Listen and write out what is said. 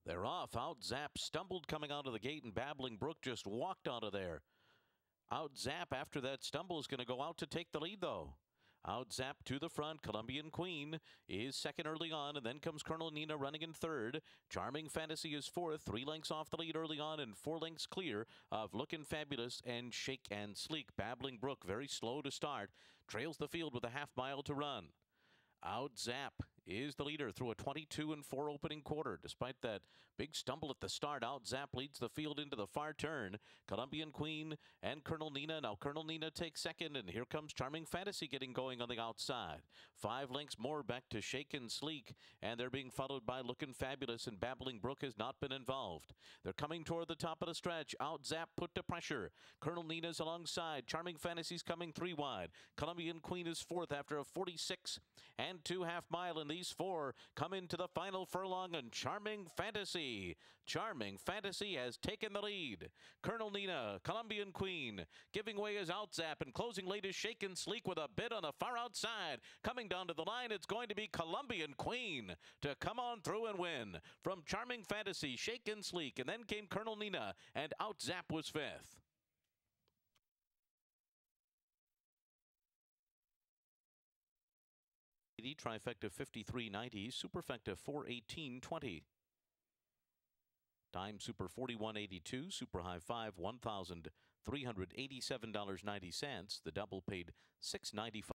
They're off. Out Zap stumbled coming out of the gate, and Babbling Brook just walked out of there. Out Zap, after that stumble, is going to go out to take the lead, though. Out Zap to the front. Colombian Queen is second early on, and then comes Colonel Nina running in third. Charming Fantasy is fourth, 3 lengths off the lead early on, and 4 lengths clear of Lookin' Fabulous and Shake and Sleek. Babbling Brook, very slow to start, trails the field with a half mile to run. Out Zap is the leader through a 22-4 opening quarter. Despite that big stumble at the start, Out Zap leads the field into the far turn. Colombian Queen and Colonel Nina. Now Colonel Nina takes second, and here comes Charming Fantasy getting going on the outside. 5 lengths more back to Shake and Sleek, and they're being followed by Lookin' Fabulous, and Babbling Brook has not been involved. They're coming toward the top of the stretch. Out Zap put to pressure. Colonel Nina's alongside. Charming Fantasy's coming 3 wide. Colombian Queen is fourth after a 46 and 2 half mile, and these 4 come into the final furlong, and Charming Fantasy has taken the lead. Colonel Nina, Colombian Queen, giving way as Out Zap, and closing late is Shake and Sleek with a bit on the far outside. Coming down to the line, it's going to be Colombian Queen to come on through and win. From Charming Fantasy, Shake and Sleek, and then came Colonel Nina, and Out Zap was fifth. Trifecta 53.90, Superfecta 418.20. Time Super 41.82, Super High 5 $1,387.90. The double paid $6.95.